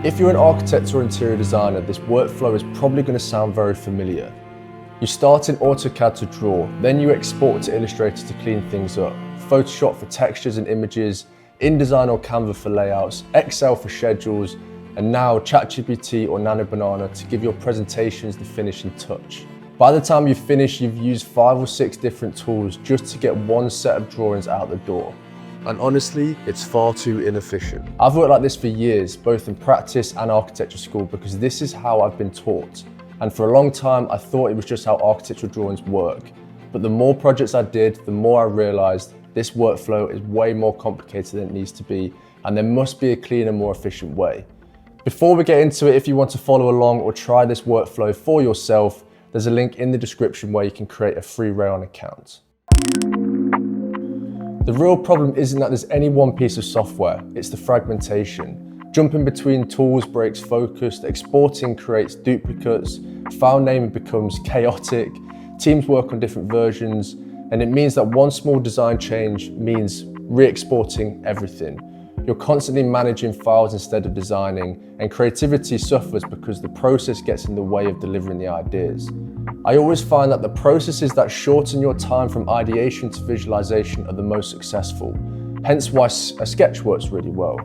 If you're an architect or interior designer, this workflow is probably going to sound very familiar. You start in AutoCAD to draw, then you export to Illustrator to clean things up, Photoshop for textures and images, InDesign or Canva for layouts, Excel for schedules, and now ChatGPT or Nano Banana to give your presentations the finishing touch. By the time you finish, you've used 5 or 6 different tools just to get one set of drawings out the door. And honestly, it's far too inefficient. I've worked like this for years, both in practice and architecture school, because this is how I've been taught. And for a long time, I thought it was just how architectural drawings work. But the more projects I did, the more I realized this workflow is way more complicated than it needs to be, and there must be a cleaner, more efficient way. Before we get into it, if you want to follow along or try this workflow for yourself, there's a link in the description where you can create a free Rayon account. The real problem isn't that there's any one piece of software, it's the fragmentation. Jumping between tools breaks focus, exporting creates duplicates, file naming becomes chaotic, teams work on different versions, and it means that one small design change means re-exporting everything. You're constantly managing files instead of designing, and creativity suffers because the process gets in the way of delivering the ideas. I always find that the processes that shorten your time from ideation to visualization are the most successful, hence why a sketch works really well.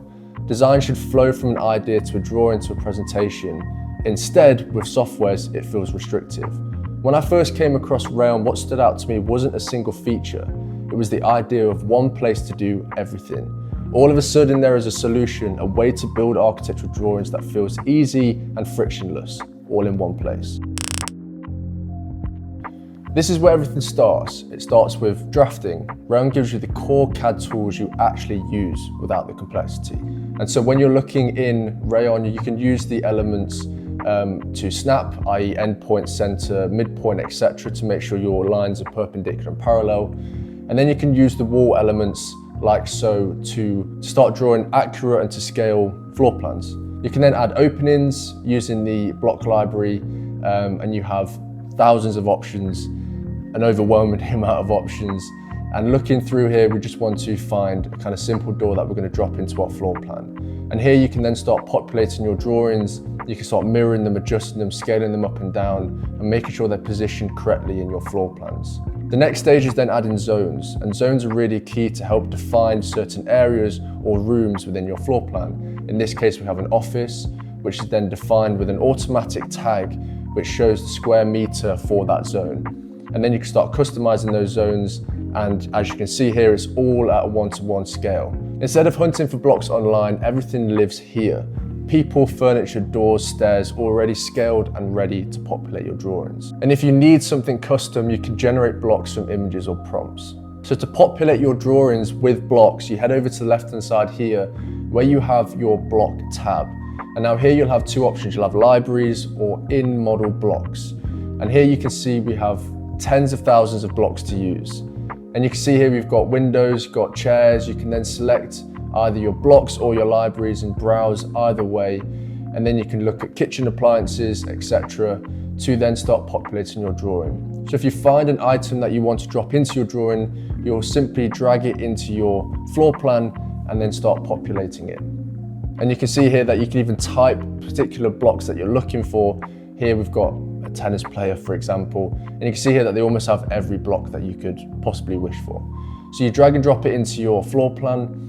Design should flow from an idea to a drawing to a presentation. Instead, with softwares, it feels restrictive. When I first came across Rayon, what stood out to me wasn't a single feature. It was the idea of one place to do everything. All of a sudden, there is a solution, a way to build architectural drawings that feels easy and frictionless, all in one place. This is where everything starts. It starts with drafting. Rayon gives you the core CAD tools you actually use without the complexity. And so when you're looking in Rayon, you can use the elements to snap, i.e. endpoint, center, midpoint, etc., to make sure your lines are perpendicular and parallel. And then you can use the wall elements like so to start drawing accurate and to scale floor plans. You can then add openings using the block library, and you have thousands of options, an overwhelming amount of options. And looking through here, we just want to find a kind of simple door that we're going to drop into our floor plan. And here you can then start populating your drawings. You can start mirroring them, adjusting them, scaling them up and down, and making sure they're positioned correctly in your floor plans. The next stage is then adding zones, and zones are really key to help define certain areas or rooms within your floor plan. In this case, we have an office, which is then defined with an automatic tag, which shows the square meter for that zone. And then you can start customizing those zones, and as you can see here, it's all at a one-to-one scale. Instead of hunting for blocks online, everything lives here. People, furniture, doors, stairs, already scaled and ready to populate your drawings. And if you need something custom, you can generate blocks from images or prompts. So to populate your drawings with blocks, you head over to the left-hand side here, where you have your block tab. And now here you'll have 2 options. You'll have libraries or in-model blocks. And here you can see we have tens of thousands of blocks to use. And you can see here we've got windows, got chairs. You can then select either your blocks or your libraries and browse either way. And then you can look at kitchen appliances, etc., to then start populating your drawing. So if you find an item that you want to drop into your drawing, you'll simply drag it into your floor plan and then start populating it. And you can see here that you can even type particular blocks that you're looking for. Here we've got a tennis player, for example, and you can see here that they almost have every block that you could possibly wish for. So you drag and drop it into your floor plan,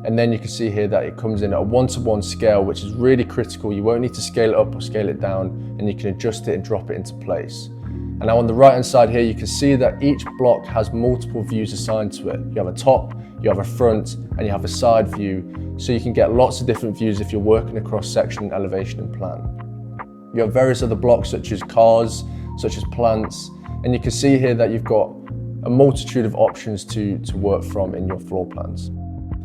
and then you can see here that it comes in at a one-to-one scale, which is really critical. You won't need to scale it up or scale it down, and you can adjust it and drop it into place. And now on the right-hand side here, you can see that each block has multiple views assigned to it. You have a top, you have a front, and you have a side view. So you can get lots of different views if you're working across section, elevation, and plan. You have various other blocks such as cars, such as plants, and you can see here that you've got a multitude of options to work from in your floor plans.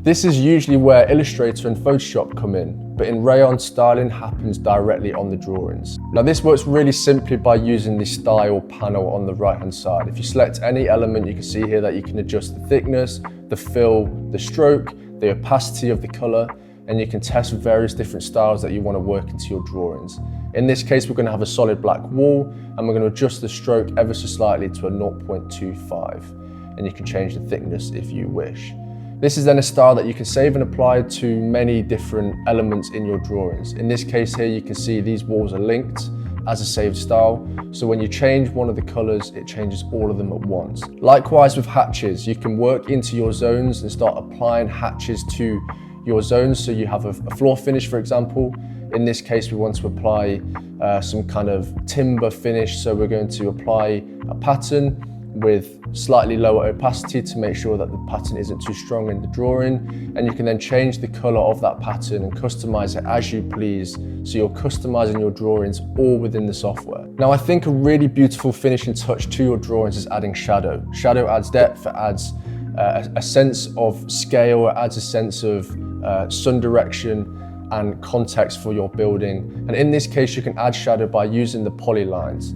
This is usually where Illustrator and Photoshop come in, but in Rayon, styling happens directly on the drawings. Now this works really simply by using the style panel on the right hand side. If you select any element, you can see here that you can adjust the thickness, the fill, the stroke, the opacity of the color, and you can test various different styles that you want to work into your drawings. In this case, we're going to have a solid black wall, and we're going to adjust the stroke ever so slightly to a 0.25, and you can change the thickness if you wish. This is then a style that you can save and apply to many different elements in your drawings. In this case here, you can see these walls are linked as a saved style. So when you change one of the colors, it changes all of them at once. Likewise with hatches, you can work into your zones and start applying hatches to your zones. So you have a floor finish, for example. In this case, we want to apply some kind of timber finish. So we're going to apply a pattern with slightly lower opacity to make sure that the pattern isn't too strong in the drawing. And you can then change the color of that pattern and customize it as you please. So you're customizing your drawings all within the software. Now, I think a really beautiful finishing touch to your drawings is adding shadow. Shadow adds depth, it adds a sense of scale, it adds a sense of sun direction and context for your building. And in this case, you can add shadow by using the polylines.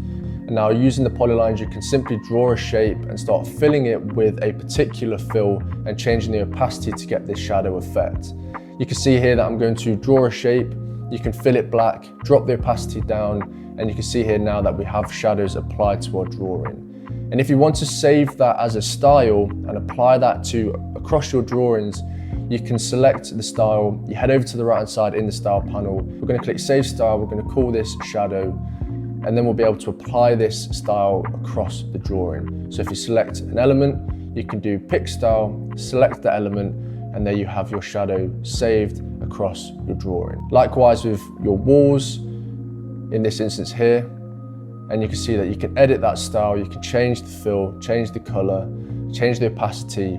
And now using the polylines, you can simply draw a shape and start filling it with a particular fill and changing the opacity to get this shadow effect. You can see here that I'm going to draw a shape. You can fill it black, drop the opacity down, and you can see here now that we have shadows applied to our drawing. And if you want to save that as a style and apply that to across your drawings, you can select the style. You head over to the right hand side in the style panel. We're going to click Save Style. We're going to call this Shadow. And then we'll be able to apply this style across the drawing. So if you select an element, you can do Pick Style, select the element, and there you have your shadow saved across your drawing. Likewise with your walls, in this instance here, and you can see that you can edit that style, you can change the fill, change the color, change the opacity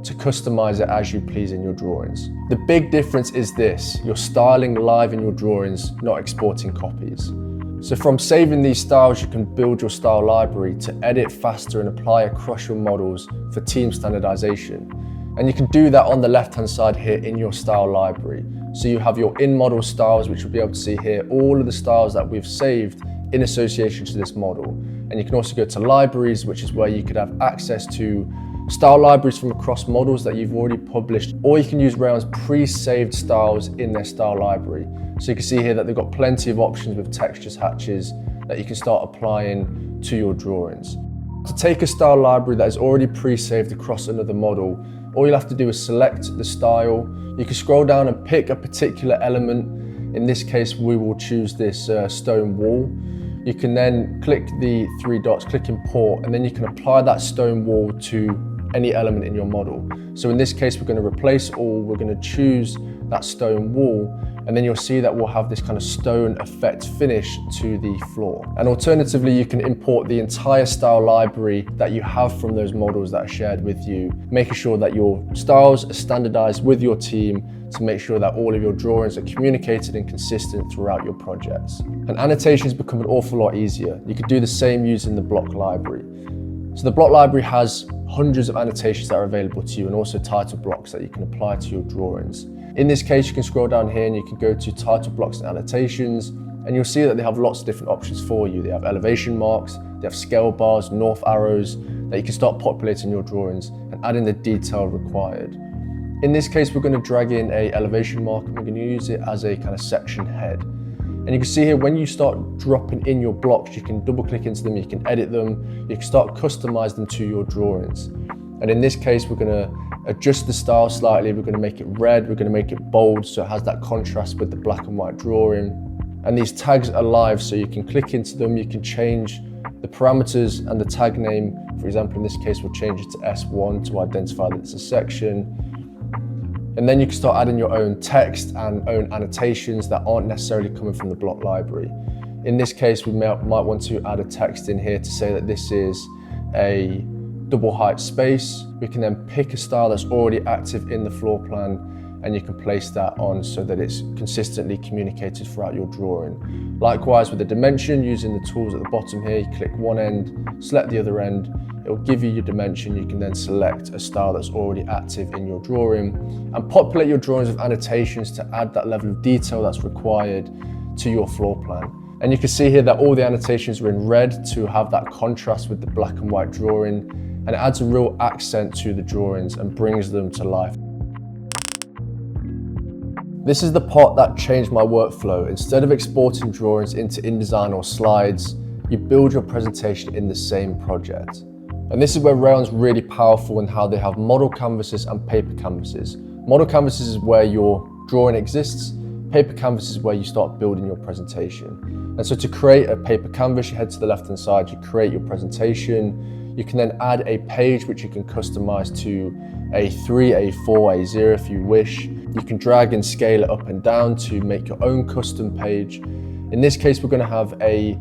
to customize it as you please in your drawings. The big difference is this: you're styling live in your drawings, not exporting copies. So from saving these styles, you can build your style library to edit faster and apply across your models for team standardization. And you can do that on the left-hand side here in your style library. So you have your in-model styles, which you'll be able to see here, all of the styles that we've saved in association to this model. And you can also go to libraries, which is where you could have access to style libraries from across models that you've already published, or you can use Rayon's pre-saved styles in their style library. So you can see here that they've got plenty of options with textures, hatches that you can start applying to your drawings. To take a style library that is already pre-saved across another model, all you'll have to do is select the style. You can scroll down and pick a particular element. In this case, we will choose this stone wall. You can then click the three dots, click import, and then you can apply that stone wall to any element in your model. So in this case, we're going to replace all, we're going to choose that stone wall, and then you'll see that we'll have this kind of stone effect finish to the floor. And alternatively, you can import the entire style library that you have from those models that are shared with you, making sure that your styles are standardized with your team to make sure that all of your drawings are communicated and consistent throughout your projects. And annotations become an awful lot easier. You could do the same using the block library. So the block library has hundreds of annotations that are available to you, and also title blocks that you can apply to your drawings. In this case, you can scroll down here and you can go to title blocks and annotations, and you'll see that they have lots of different options for you. They have elevation marks, they have scale bars, north arrows that you can start populating your drawings and adding the detail required. In this case, we're going to drag in a elevation mark and we're going to use it as a kind of section head. And you can see here, when you start dropping in your blocks, you can double click into them, you can edit them, you can start customizing them to your drawings. And in this case, we're going to adjust the style slightly. We're going to make it red, we're going to make it bold so it has that contrast with the black and white drawing. And these tags are live, so you can click into them, you can change the parameters and the tag name. For example, in this case, we'll change it to S1 to identify that it's a section. And then you can start adding your own text and own annotations that aren't necessarily coming from the block library. In this case, we might want to add a text in here to say that this is a double height space. We can then pick a style that's already active in the floor plan, and you can place that on so that it's consistently communicated throughout your drawing. Likewise with the dimension, using the tools at the bottom here, you click one end, select the other end, it will give you your dimension. You can then select a style that's already active in your drawing and populate your drawings with annotations to add that level of detail that's required to your floor plan. And you can see here that all the annotations are in red to have that contrast with the black and white drawing, and it adds a real accent to the drawings and brings them to life. This is the part that changed my workflow. Instead of exporting drawings into InDesign or slides, you build your presentation in the same project. And this is where Rayon's really powerful in how they have model canvases and paper canvases. Model canvases is where your drawing exists. Paper canvas is where you start building your presentation. And so to create a paper canvas, you head to the left-hand side, you create your presentation. You can then add a page which you can customize to A3, A4, A0 if you wish. You can drag and scale it up and down to make your own custom page. In this case, we're going to have a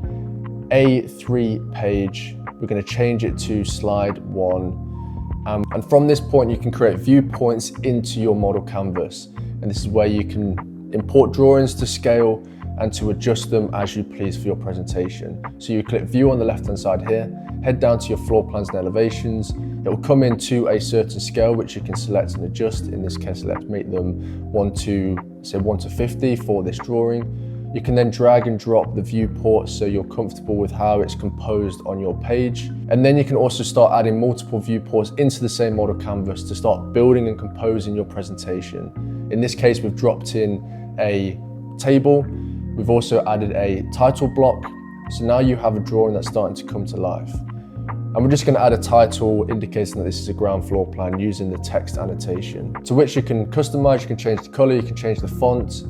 A3 page. We're going to change it to slide 1. And from this point, you can create viewpoints into your model canvas. And this is where you can import drawings to scale and to adjust them as you please for your presentation. So you click view on the left-hand side here, head down to your floor plans and elevations. It will come into a certain scale, which you can select and adjust. In this case, let's make them 1 to 50 for this drawing. You can then drag and drop the viewport so you're comfortable with how it's composed on your page. And then you can also start adding multiple viewports into the same model canvas to start building and composing your presentation. In this case, we've dropped in a table. We've also added a title block. So now you have a drawing that's starting to come to life. And we're just going to add a title indicating that this is a ground floor plan using the text annotation, to which you can customize, you can change the color, you can change the font,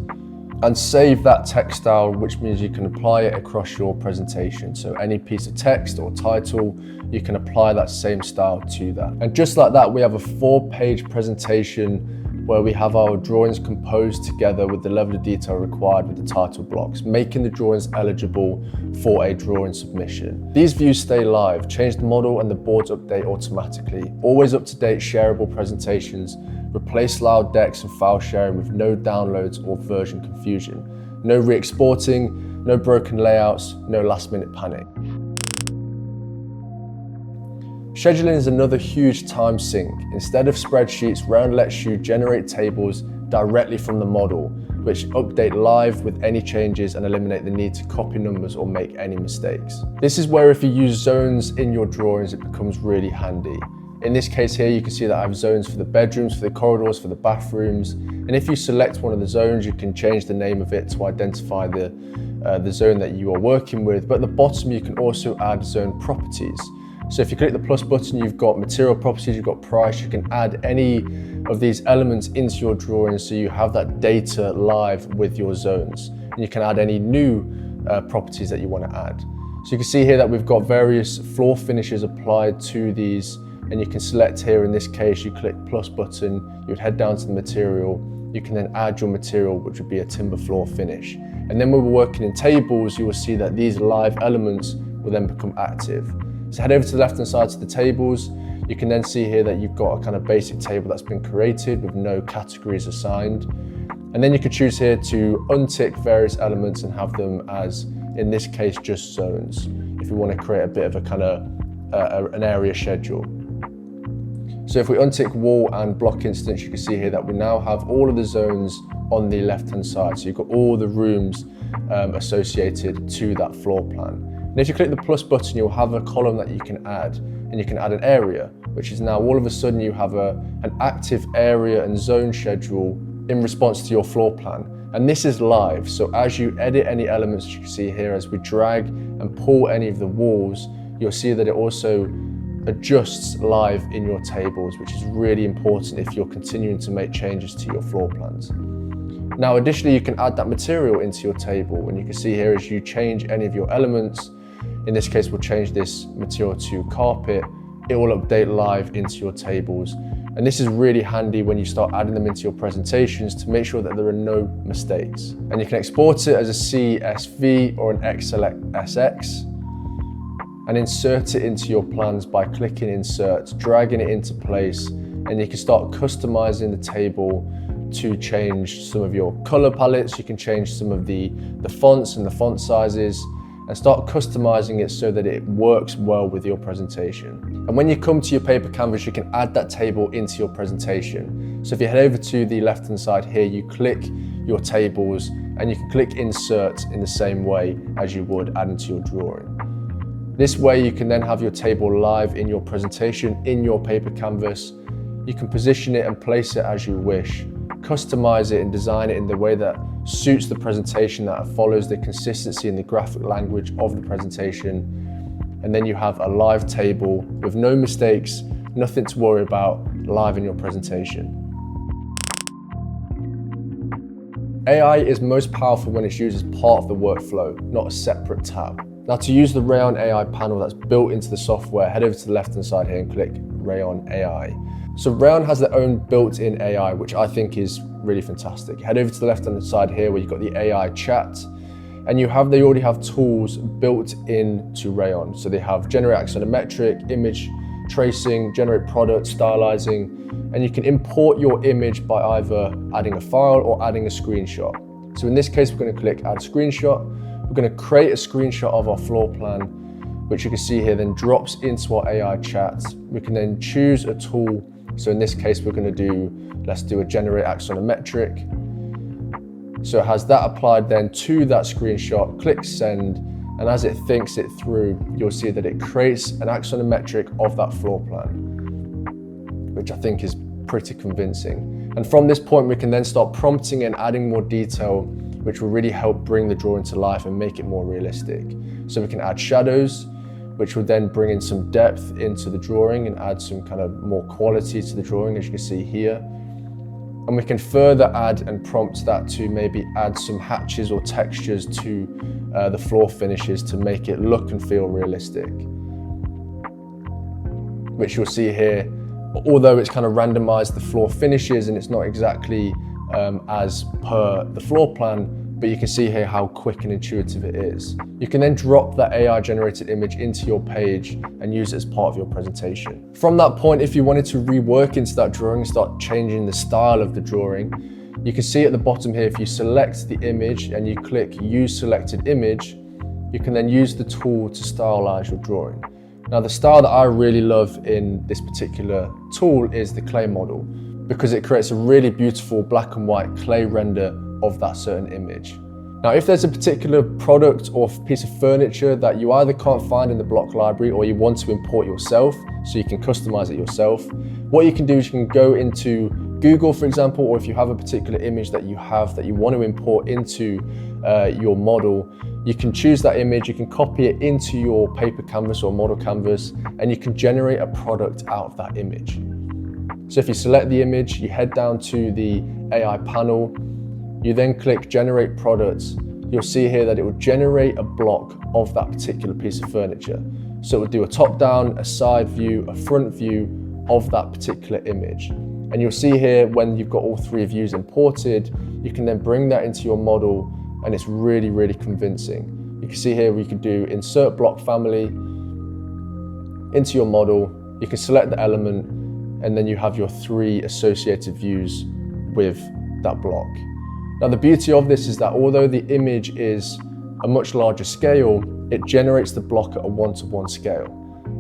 and save that text style, which means you can apply it across your presentation. So any piece of text or title, you can apply that same style to that. And just like that, we have a 4-page presentation where we have our drawings composed together with the level of detail required with the title blocks, making the drawings eligible for a drawing submission. These views stay live, change the model and the boards update automatically. Always up-to-date shareable presentations, replace loud decks and file sharing with no downloads or version confusion. No re-exporting, no broken layouts, no last-minute panic. Scheduling is another huge time sink. Instead of spreadsheets, Rayon lets you generate tables directly from the model, which update live with any changes and eliminate the need to copy numbers or make any mistakes. This is where if you use zones in your drawings, it becomes really handy. In this case here, you can see that I have zones for the bedrooms, for the corridors, for the bathrooms. And if you select one of the zones, you can change the name of it to identify the zone that you are working with. But at the bottom, you can also add zone properties. So if you click the plus button, you've got material properties, you've got price, you can add any of these elements into your drawing so you have that data live with your zones. And you can add any new properties that you want to add. So you can see here that we've got various floor finishes applied to these, and you can select here. In this case, you click plus button, you would head down to the material, you can then add your material, which would be a timber floor finish. And then when we're working in tables, you will see that these live elements will then become active. So head over to the left-hand side to the tables. You can then see here that you've got a kind of basic table that's been created with no categories assigned. And then you can choose here to untick various elements and have them as, in this case, just zones, if you want to create a bit of a kind of an area schedule. So if we untick wall and block instance, you can see here that we now have all of the zones on the left-hand side. So you've got all the rooms associated to that floor plan. And if you click the plus button, you'll have a column that you can add, and you can add an area, which is now all of a sudden you have an active area and zone schedule in response to your floor plan. And this is live, so as you edit any elements, you can see here, as we drag and pull any of the walls, you'll see that it also adjusts live in your tables, which is really important if you're continuing to make changes to your floor plans. Now, additionally, you can add that material into your table, and you can see here as you change any of your elements. In this case, we'll change this material to carpet. It will update live into your tables. And this is really handy when you start adding them into your presentations to make sure that there are no mistakes. And you can export it as a CSV or an XLSX and insert it into your plans by clicking insert, dragging it into place, and you can start customizing the table to change some of your color palettes. You can change some of the fonts and the font sizes, and start customizing it so that it works well with your presentation. And when you come to your paper canvas, you can add that table into your presentation. So if you head over to the left-hand side here, you click your tables, and you can click insert in the same way as you would add into your drawing. This way you can then have your table live in your presentation, in your paper canvas. You can position it and place it as you wish, customize it and design it in the way that suits the presentation, that follows the consistency and the graphic language of the presentation. and then you have a live table with no mistakes, nothing to worry about, live in your presentation. AI is most powerful when it's used as part of the workflow, not a separate tab. Now, to use the Rayon AI panel that's built into the software, head over to the left-hand side here and click Rayon AI. So Rayon has their own built-in AI, which I think is really fantastic. Head over to the left-hand side here where you've got the AI chat, and they already have tools built into Rayon. So they have generate axonometric, image tracing, generate product, stylizing, and you can import your image by either adding a file or adding a screenshot. So in this case, we're going to click add screenshot. We're going to create a screenshot of our floor plan, which you can see here then drops into our AI chat. We can then choose a tool. So in this case, we're going to let's do a generate axonometric. So it has that applied then to that screenshot, click send, and as it thinks it through, you'll see that it creates an axonometric of that floor plan, which I think is pretty convincing. And from this point, we can then start prompting and adding more detail, which will really help bring the drawing to life and make it more realistic. So we can add shadows, which will then bring in some depth into the drawing and add some kind of more quality to the drawing, as you can see here. And we can further add and prompt that to maybe add some hatches or textures to the floor finishes to make it look and feel realistic. Which you'll see here, although it's kind of randomized the floor finishes and it's not exactly as per the floor plan, but you can see here how quick and intuitive it is. You can then drop that AI generated image into your page and use it as part of your presentation. From that point, if you wanted to rework into that drawing and start changing the style of the drawing, you can see at the bottom here, if you select the image and you click use selected image, you can then use the tool to stylize your drawing. Now, the style that I really love in this particular tool is the clay model, because it creates a really beautiful black and white clay render of that certain image. Now, if there's a particular product or piece of furniture that you either can't find in the block library or you want to import yourself, so you can customize it yourself, what you can do is you can go into Google, for example, or if you have a particular image that you have that you want to import into your model, you can choose that image, you can copy it into your paper canvas or model canvas, and you can generate a product out of that image. So if you select the image, you head down to the AI panel, you then click generate products, you'll see here that it will generate a block of that particular piece of furniture. So it will do a top down, a side view, a front view of that particular image. And you'll see here when you've got all three views imported, you can then bring that into your model and it's really, really convincing. You can see here we could do insert block family into your model, you can select the element, and then you have your three associated views with that block. Now, the beauty of this is that although the image is a much larger scale, it generates the block at a 1-to-1 scale.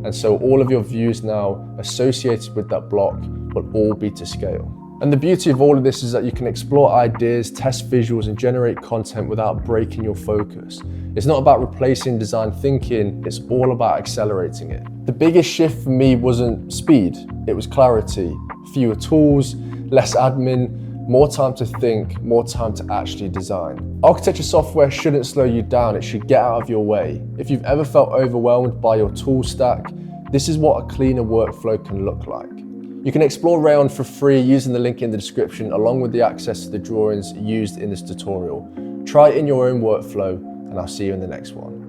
And so all of your views now associated with that block will all be to scale. And the beauty of all of this is that you can explore ideas, test visuals, and generate content without breaking your focus. It's not about replacing design thinking, it's all about accelerating it. The biggest shift for me wasn't speed, it was clarity. Fewer tools, less admin, more time to think, more time to actually design. Architecture software shouldn't slow you down, it should get out of your way. If you've ever felt overwhelmed by your tool stack, this is what a cleaner workflow can look like. You can explore Rayon for free using the link in the description, along with the access to the drawings used in this tutorial. Try it in your own workflow, and I'll see you in the next one.